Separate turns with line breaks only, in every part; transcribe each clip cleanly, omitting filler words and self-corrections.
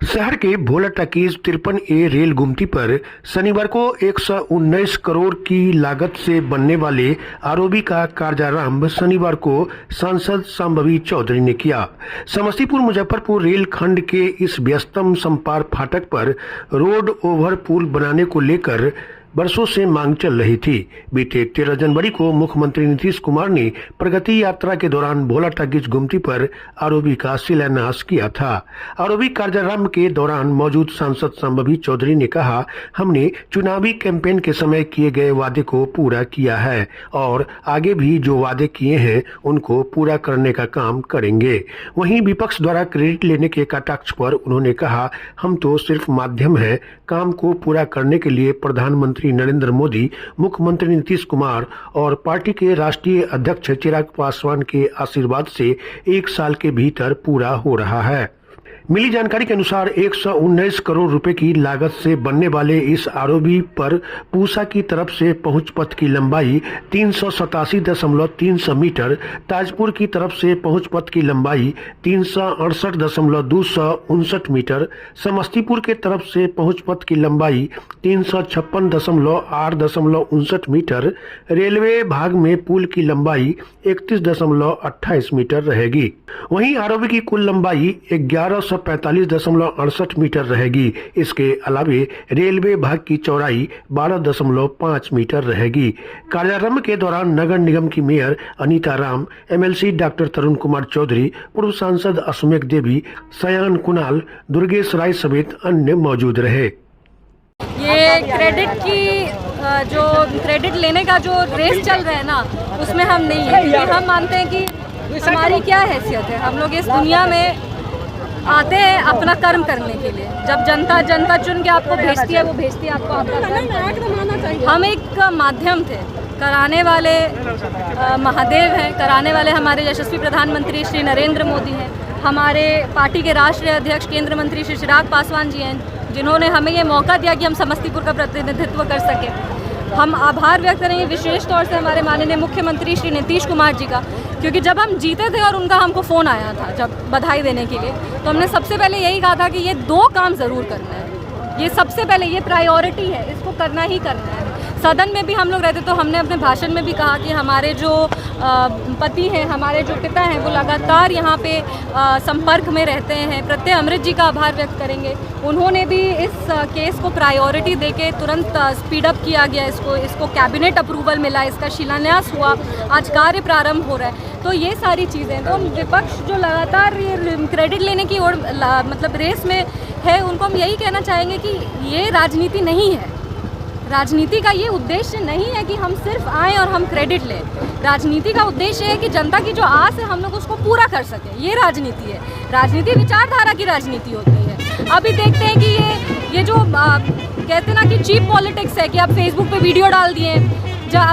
शहर के भोला talkies 53A rail गुमटी पर शनिवार को 119 करोड़ की लागत से बनने वाले आरओबी का कार्यारंभ शनिवार को सांसद शांभवी चौधरी ने किया। समस्तीपुर मुजफ्फरपुर रेल खंड के इस व्यस्तम संपार फाटक पर रोड ओवर पुल बनाने को लेकर वर्षों से मांग चल रही थी। बीते 13 जनवरी को मुख्यमंत्री नीतीश कुमार ने प्रगति यात्रा के दौरान भोला टाकीज गुमटी पर आरओबी का शिलान्यास किया था। आरओबी कार्यारंभ के दौरान मौजूद सांसद शांभवी चौधरी ने कहा, हमने चुनावी कैंपेन के समय किए गए वादे को पूरा किया है और आगे भी जो वादे किए हैं उनको पूरा करने का काम करेंगे। वहीं विपक्ष द्वारा क्रेडिट लेने के कटाक्ष पर उन्होंने कहा, हम तो सिर्फ माध्यम है, काम को पूरा करने के लिए प्रधानमंत्री नरेंद्र मोदी, मुख्यमंत्री नीतीश कुमार और पार्टी के राष्ट्रीय अध्यक्ष चिराग पासवान के आशीर्वाद से 1 साल के भीतर पूरा हो रहा है। मिली जानकारी के अनुसार 119 करोड़ रुपए की लागत से बनने वाले इस आरओबी पर पूसा की तरफ से पहुंच पथ की लंबाई 387.300 मीटर, ताजपुर की तरफ से पहुंच पथ की लंबाई 368.259 मीटर, समस्तीपुर के तरफ से पहुंच पथ की लंबाई 356.859 मीटर, रेलवे भाग में पुल की लंबाई 31.28 मीटर रहेगी। वहीं आरओबी की कुल लंबाई 1145.68 मीटर रहेगी। इसके अलावे रेलवे भाग की चौड़ाई 12.5 मीटर रहेगी। कार्यारंभ के दौरान नगर निगम की mayor Anita Ram, MLC doctor Tarun Kumar Chaudhary, पूर्व सांसद अश्वमेघ देवी, सयान कुणाल, दुर्गेश राय समेत अन्य मौजूद रहे।
ये क्रेडिट लेने का जो रेस चल रहा है ना, उसमें हम नहीं है, क्योंकि हम मानते हैं कि हमारी क्या हैसियत है। हम लोग इस दुनिया में आते हैं अपना कर्म करने के लिए। जब जनता चुन के आपको भेजती है, वो भेजती है आपको आपका कर्म करने। हम एक माध्यम थे, कराने वाले महादेव हैं, कराने वाले हमारे यशस्वी प्रधानमंत्री श्री नरेंद्र मोदी हैं, हमारे पार्टी के राष्ट्रीय अध्यक्ष केंद्र मंत्री श्री चिराग पासवान जी हैं, जिन्होंने हमें ये मौका दिया कि हम समस्तीपुर का प्रतिनिधित्व कर सकें। हम आभार व्यक्त करेंगे विशेष तौर से हमारे माननीय मुख्यमंत्री श्री नीतीश कुमार जी का, क्योंकि जब हम जीते थे और उनका हमको फ़ोन आया था जब बधाई देने के लिए, तो हमने सबसे पहले यही कहा था कि ये 2 काम ज़रूर करना है। ये सबसे पहले ये प्रायोरिटी है, इसको करना ही करना है। सदन में भी हम लोग रहते तो हमने अपने भाषण में भी कहा कि हमारे जो पति हैं, हमारे जो पिता हैं, वो लगातार यहाँ पे संपर्क में रहते हैं। प्रत्यय अमृत जी का आभार व्यक्त करेंगे। उन्होंने भी इस केस को प्रायोरिटी देके तुरंत स्पीड अप किया गया, इसको कैबिनेट अप्रूवल मिला, इसका शिलान्यास हुआ, आज कार्य प्रारंभ हो रहा है। तो ये सारी चीज़ें, तो विपक्ष जो लगातार ये क्रेडिट लेने की ओर मतलब रेस में है, उनको हम यही कहना चाहेंगे कि ये राजनीति नहीं है। राजनीति का ये उद्देश्य नहीं है कि हम सिर्फ आएँ और हम क्रेडिट लें। राजनीति का उद्देश्य है कि जनता की जो आस है हम लोग उसको पूरा कर सकें। ये राजनीति है। राजनीति विचारधारा की राजनीति होती है। अभी देखते हैं कि ये जो कहते हैं ना कि चीप पॉलिटिक्स है, कि आप फेसबुक पे वीडियो डाल दिए,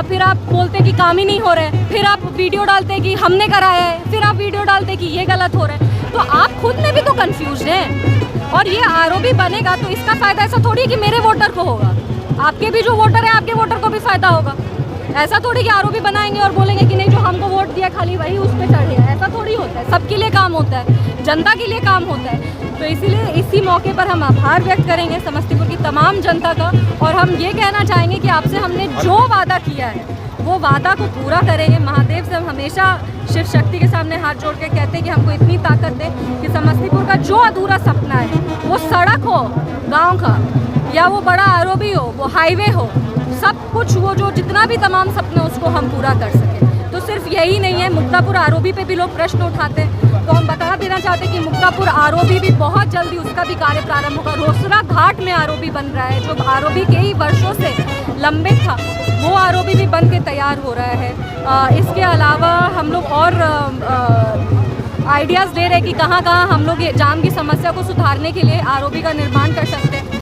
फिर आप बोलते हैं कि काम ही नहीं हो रहा है, फिर आप वीडियो डालते हैं कि हमने कराया है, फिर आप वीडियो डालते हैं कि ये गलत हो रहा है। तो आप खुद में भी तो कंफ्यूज हैं। और ये आरओबी बनेगा तो इसका फ़ायदा ऐसा थोड़ी है कि मेरे वोटर को होगा, आपके भी जो वोटर है आपके वोटर को भी फायदा होगा। ऐसा थोड़ी कि आरओबी बनाएंगे और बोलेंगे कि नहीं जो हमको वोट दिया खाली वही उस पर चढ़े। ऐसा थोड़ी होता है। सबके लिए काम होता है, जनता के लिए काम होता है। तो इसीलिए इसी मौके पर हम आभार व्यक्त करेंगे समस्तीपुर की तमाम जनता का, और हम ये कहना चाहेंगे कि आपसे हमने जो वादा किया है वो वादा को पूरा करेंगे। महादेव से हम हमेशा शिव शक्ति के सामने हाथ जोड़ के कहते हैं कि हमको इतनी ताकत दे कि समस्तीपुर का जो अधूरा सपना है, वो सड़क हो गाँव का, या वो बड़ा आरओबी हो, वो हाईवे हो, सब कुछ वो जो जितना भी तमाम सपने उसको हम पूरा कर सकें। तो सिर्फ यही नहीं है, मुक्तापुर आरओबी पे भी लोग प्रश्न उठाते हैं, तो हम बता देना चाहते हैं कि मुक्तापुर आरओबी भी बहुत जल्दी उसका भी कार्य प्रारंभ होगा। रोसड़ा घाट में आरओबी बन रहा है, जो आरओबी के ही वर्षों से लंबित था, वो आरओबी भी बन के तैयार हो रहा है। इसके अलावा हम लोग और आइडियाज़ दे रहे हैं कि कहाँ कहाँ हम लोग जाम की समस्या को सुधारने के लिए आरओबी का निर्माण कर सकते हैं।